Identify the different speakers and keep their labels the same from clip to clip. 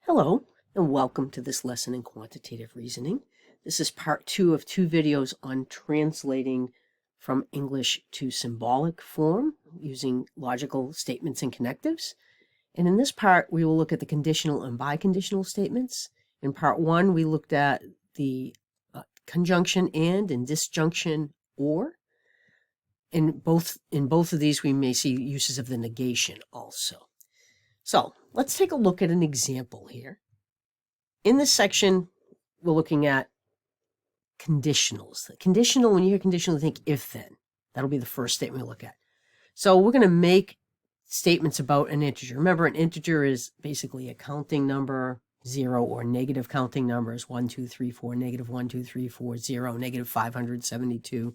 Speaker 1: Hello, and welcome to this lesson in quantitative reasoning. This is part 2 of 2 videos on translating from English to symbolic form using logical statements and connectives. And in this part, we will look at the conditional and biconditional statements. In part 1, we looked at the conjunction and disjunction or. In both of these, we may see uses of the negation also. So let's take a look at an example here. In this section, we're looking at conditionals. Conditional, when you hear conditional, think if-then. That'll be the first statement we look at. So we're going to make statements about an integer. Remember, an integer is basically a counting number, 0, or negative counting numbers, 1, 2, 3, 4, negative 1, 2, 3, 4, 0, negative 572.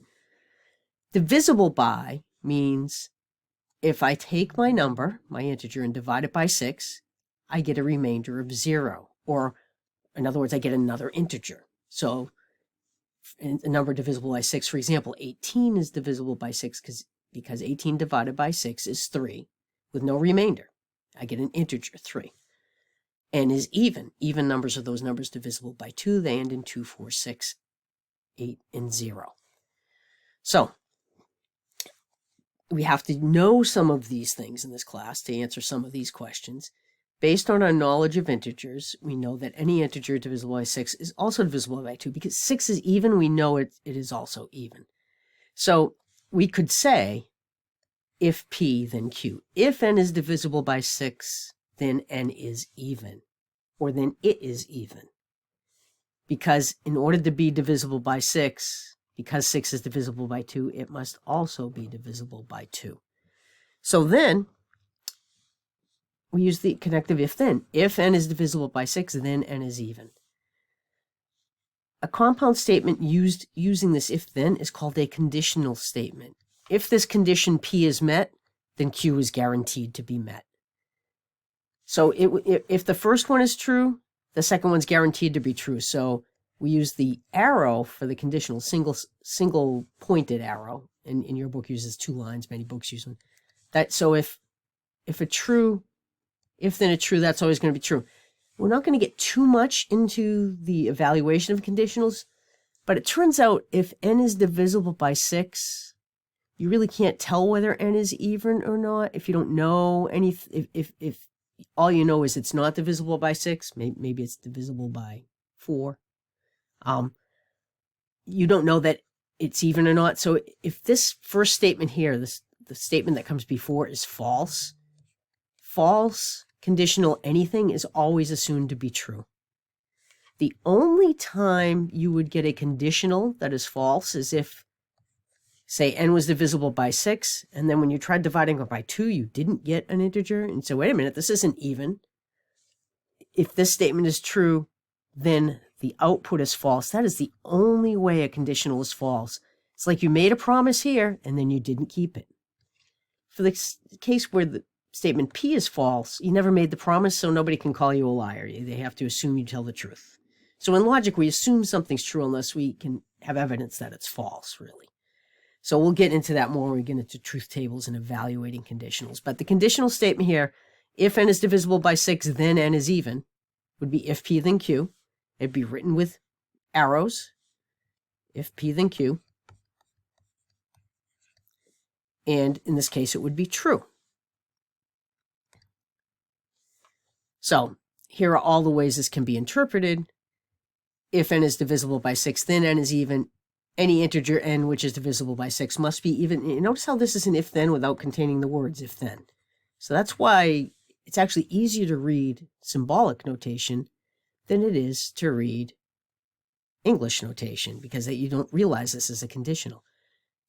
Speaker 1: Divisible by means if I take my number, my integer, and divide it by 6, I get a remainder of 0. Or, in other words, I get another integer. So, a number divisible by 6, for example, 18 is divisible by 6 because 18 divided by 6 is 3, with no remainder. I get an integer, 3. N is even. Even numbers are those numbers divisible by 2. They end in 2, 4, 6, 8, and 0. So, we have to know some of these things in this class to answer some of these questions. Based on our knowledge of integers, we know that any integer divisible by 6 is also divisible by 2. Because 6 is even, we know it is also even. So we could say, if P, then Q. If N is divisible by 6, then N is even. Or then it is even. Because in order to be divisible by 6, because 6 is divisible by 2, it must also be divisible by 2. So then, we use the connective if-then. If N is divisible by 6, then N is even. A compound statement using this if-then is called a conditional statement. If this condition P is met, then Q is guaranteed to be met. So if the first one is true, the second one's guaranteed to be true. So we use the arrow for the conditional, single pointed arrow. In your book uses 2 lines, many books use them. So if a true, if then a true, that's always going to be true. We're not going to get too much into the evaluation of conditionals, but it turns out if N is divisible by 6, you really can't tell whether N is even or not if you don't know any, if all you know is it's not divisible by 6, maybe it's divisible by 4. You don't know that it's even or not. So if this first statement here, the statement that comes before is false, false conditional anything is always assumed to be true. The only time you would get a conditional that is false is if, say, N was divisible by 6, and then when you tried dividing it by 2, you didn't get an integer, and so wait a minute, this isn't even. If this statement is true, then the output is false. That is the only way a conditional is false. It's like you made a promise here, and then you didn't keep it. For the case where the statement P is false, you never made the promise, so nobody can call you a liar. They have to assume you tell the truth. So in logic, we assume something's true unless we can have evidence that it's false, really. So we'll get into that more when we get into truth tables and evaluating conditionals. But the conditional statement here, if N is divisible by 6, then N is even, would be if P, then Q. It'd be written with arrows, if P, then Q. And in this case, it would be true. So here are all the ways this can be interpreted. If N is divisible by 6, then N is even. Any integer N which is divisible by 6 must be even. You notice how this is an if-then without containing the words if-then. So that's why it's actually easier to read symbolic notation than it is to read English notation, because you don't realize this is a conditional.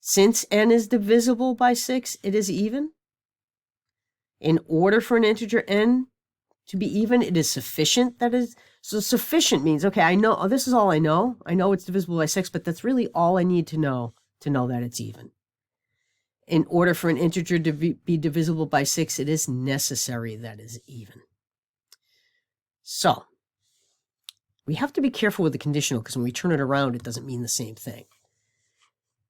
Speaker 1: Since N is divisible by 6, it is even. In order for an integer N to be even, it is sufficient. That is, so sufficient means, okay, I know, this is all I know. I know it's divisible by 6, but that's really all I need to know that it's even. In order for an integer to be divisible by 6, it is necessary that it is even. So, we have to be careful with the conditional, because when we turn it around, it doesn't mean the same thing.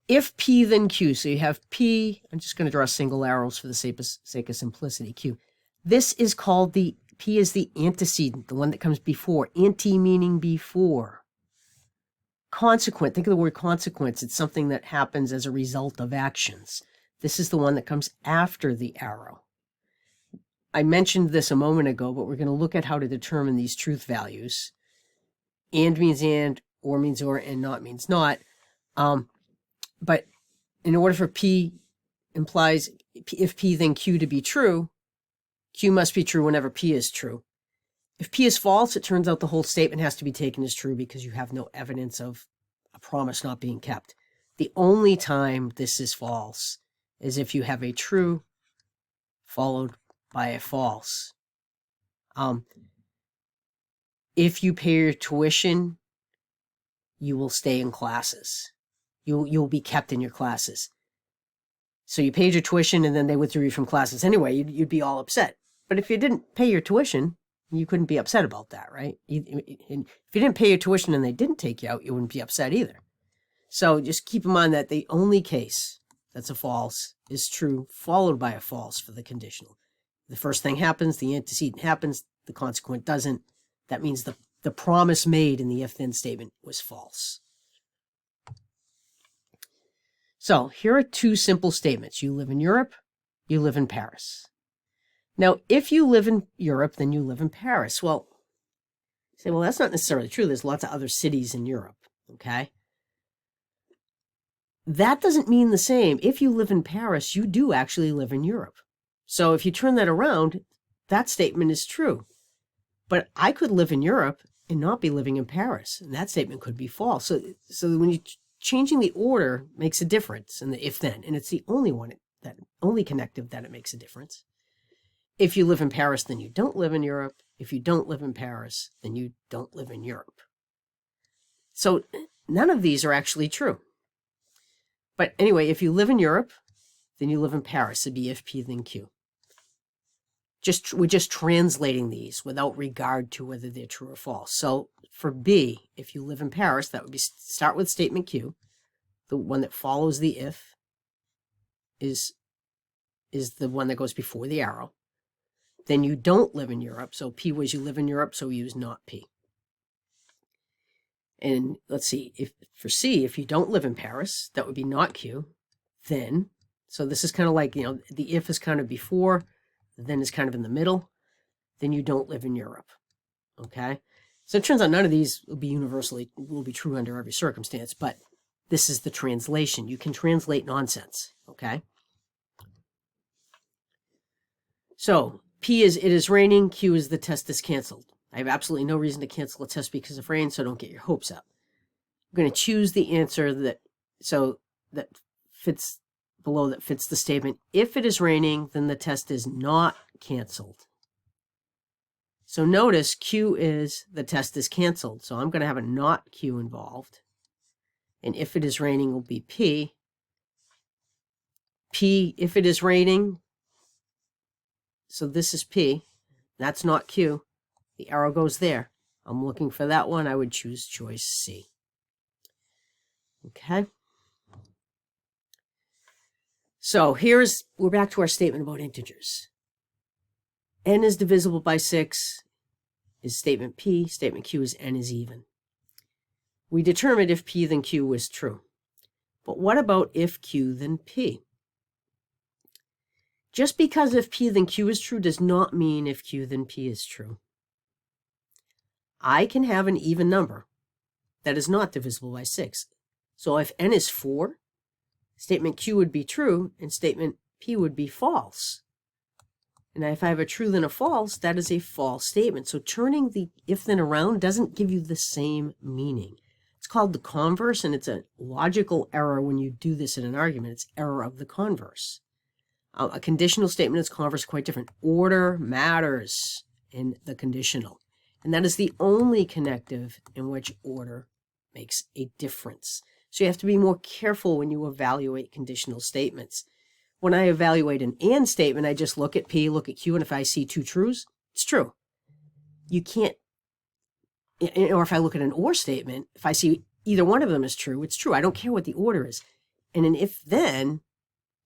Speaker 1: If P, then Q. So you have P, I'm just going to draw single arrows for the sake of simplicity, Q. This is called the P is the antecedent, the one that comes before. Ante meaning before. Consequent, think of the word consequence. It's something that happens as a result of actions. This is the one that comes after the arrow. I mentioned this a moment ago, but we're going to look at how to determine these truth values. And means and, or means or, and not means not. But in order for P implies, if P then Q to be true, Q must be true whenever P is true. If P is false, it turns out the whole statement has to be taken as true because you have no evidence of a promise not being kept. The only time this is false is if you have a true followed by a false. If you pay your tuition, you will stay in classes. You'll be kept in your classes. So you paid your tuition and then they withdrew you from classes anyway, you'd be all upset. But if you didn't pay your tuition, you couldn't be upset about that, right? If you didn't pay your tuition and they didn't take you out, you wouldn't be upset either. So just keep in mind that the only case that's a false is true, followed by a false for the conditional. The first thing happens, the antecedent happens, the consequent doesn't. That means the promise made in the if-then statement was false. So here are two simple statements. You live in Europe, you live in Paris. Now, if you live in Europe, then you live in Paris. Well, you say, well, that's not necessarily true. There's lots of other cities in Europe, okay? That doesn't mean the same. If you live in Paris, you do actually live in Europe. So if you turn that around, that statement is true. But I could live in Europe and not be living in Paris, and that statement could be false. So when you changing the order makes a difference in the if-then, and it's the only one that only connective that it makes a difference. If you live in Paris, then you don't live in Europe. If you don't live in Paris, then you don't live in Europe. So none of these are actually true. But anyway, if you live in Europe, then you live in Paris. It'd be if P then Q. We're just translating these without regard to whether they're true or false. So for B, if you live in Paris, that would be start with statement Q. The one that follows the if is the one that goes before the arrow. Then you don't live in Europe. So P was you live in Europe, so we use not P. And let's see, for C, if you don't live in Paris, that would be not Q. Then, so this is kind of like, the if is kind of before, then is kind of in the middle, then you don't live in Europe, okay? So it turns out none of these will be true under every circumstance, but this is the translation. You can translate nonsense, okay? So P is it is raining, Q is the test is canceled. I have absolutely no reason to cancel a test because of rain, so don't get your hopes up. I'm going to choose the answer that fits the statement. If it is raining, then the test is not canceled. So notice Q is the test is canceled. So I'm going to have a not Q involved. And if it is raining will be P. P, if it is raining, so this is P. That's not Q. The arrow goes there. I'm looking for that one. I would choose choice C. Okay. So we're back to our statement about integers. N is divisible by 6 is statement P. Statement Q is N is even. We determined if P then Q was true. But what about if Q then P? Just because if P then Q is true does not mean if Q then P is true. I can have an even number that is not divisible by 6. So if N is 4, statement Q would be true and statement P would be false. And if I have a true then a false, that is a false statement. So turning the if then around doesn't give you the same meaning. It's called the converse, and it's a logical error when you do this in an argument. It's error of the converse. A conditional statement is converse quite different. Order matters in the conditional. And that is the only connective in which order makes a difference. So you have to be more careful when you evaluate conditional statements. When I evaluate an and statement, I just look at P, look at Q, and if I see two trues, it's true. You can't, or if I look at an or statement, if I see either one of them is true, it's true. I don't care what the order is. And an if then,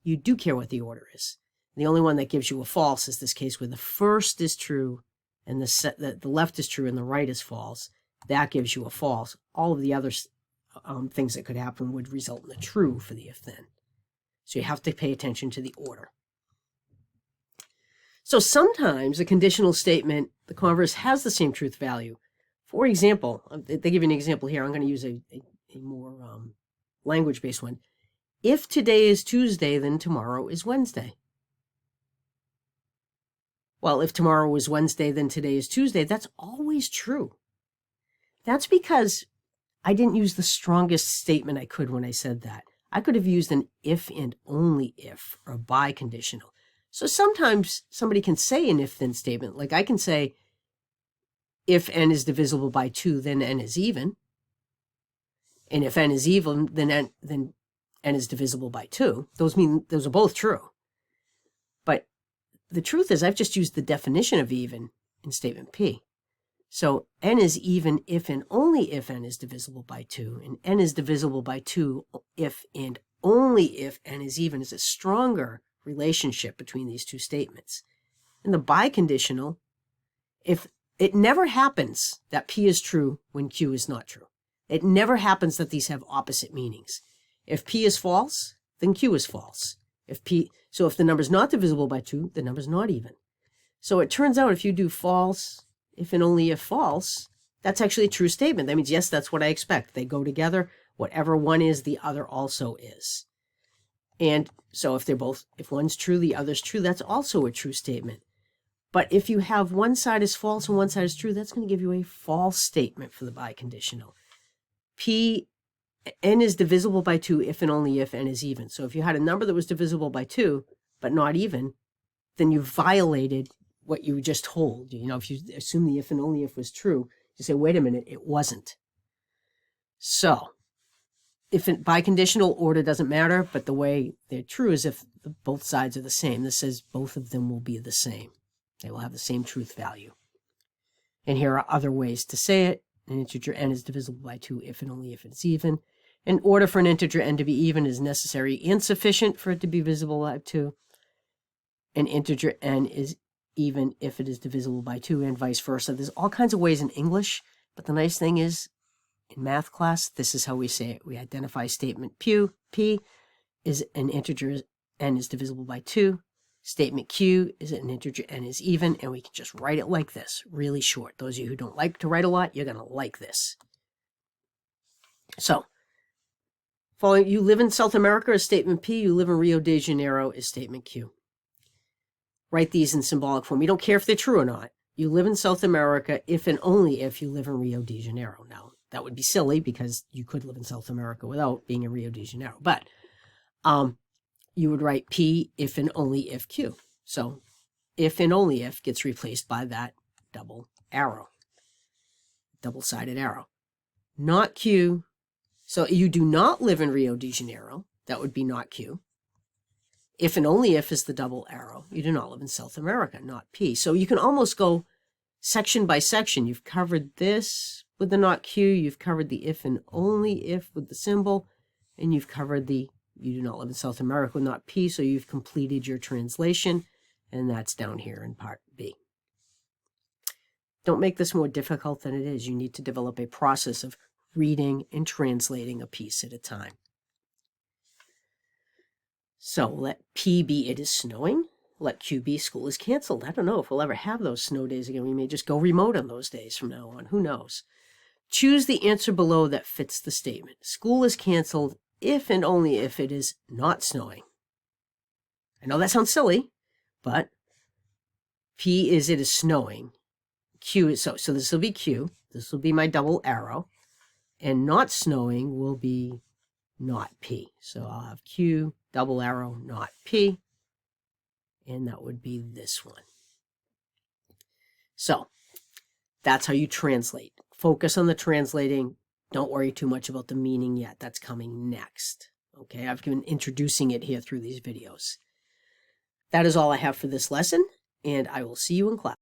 Speaker 1: you do care what the order is. The only one that gives you a false is this case where the first is true and the left is true and the right is false, that gives you a false. All of the other things that could happen would result in a true for the if-then. So you have to pay attention to the order. So sometimes a conditional statement, the converse, has the same truth value. For example, they give you an example here. I'm going to use a more language-based one. If today is Tuesday, then tomorrow is Wednesday. Well, if tomorrow is Wednesday, then today is Tuesday. That's always true. That's because I didn't use the strongest statement I could when I said that. I could have used an if and only if, or a biconditional. So sometimes somebody can say an if-then statement. Like I can say, if n is divisible by 2, then n is even. And if n is even, then n is divisible by 2. Those are both true. But the truth is I've just used the definition of even in statement P. So n is even if and only if n is divisible by 2. And n is divisible by 2 if and only if n is even is a stronger relationship between these two statements. In the biconditional, if it never happens that P is true when Q is not true. It never happens that these have opposite meanings. If P is false, then Q is false. So if the number is not divisible by 2, the number is not even. So it turns out if you do false, if and only if false, that's actually a true statement. That means, yes, that's what I expect. They go together. Whatever one is, the other also is. And so if one's true, the other's true, that's also a true statement. But if you have one side is false and one side is true, that's going to give you a false statement for the biconditional. N is divisible by 2 if and only if n is even. So if you had a number that was divisible by 2, but not even, then you violated what you just told. You know, if you assume the if and only if was true, you say, wait a minute, it wasn't. So if biconditional order doesn't matter, but the way they're true is if both sides are the same. This says both of them will be the same. They will have the same truth value. And here are other ways to say it. An integer n is divisible by 2 if and only if it's even. In order for an integer n to be even is necessary and sufficient for it to be divisible by 2. An integer n is even if it is divisible by 2 and vice versa. There's all kinds of ways in English, but the nice thing is in math class, this is how we say it. We identify statement P is an integer n is divisible by 2. Statement Q is an integer n is even, and we can just write it like this, really short. Those of you who don't like to write a lot, you're going to like this. So, following, you live in South America is statement P, you live in Rio de Janeiro is statement Q. Write these in symbolic form. You don't care if they're true or not. You live in South America if and only if you live in Rio de Janeiro. Now, that would be silly because you could live in South America without being in Rio de Janeiro. But you would write P if and only if Q. So if and only if gets replaced by that double arrow, double-sided arrow. Not Q. So you do not live in Rio de Janeiro. That would be not Q. If and only if is the double arrow. You do not live in South America, not P. So you can almost go section by section. You've covered this with the not Q. You've covered the if and only if with the symbol. And you've covered the you do not live in South America with not P. So you've completed your translation. And that's down here in part B. Don't make this more difficult than it is. You need to develop a process of reading and translating a piece at a time. So let P be it is snowing. Let Q be school is canceled. I don't know if we'll ever have those snow days again. We may just go remote on those days from now on. Who knows? Choose the answer below that fits the statement. School is canceled if and only if it is not snowing. I know that sounds silly, but P is it is snowing. Q is so this will be Q. This will be my double arrow. And not snowing will be not P. So I'll have Q, double arrow, not P. And that would be this one. So that's how you translate. Focus on the translating. Don't worry too much about the meaning yet. That's coming next. Okay, I've been introducing it here through these videos. That is all I have for this lesson, and I will see you in class.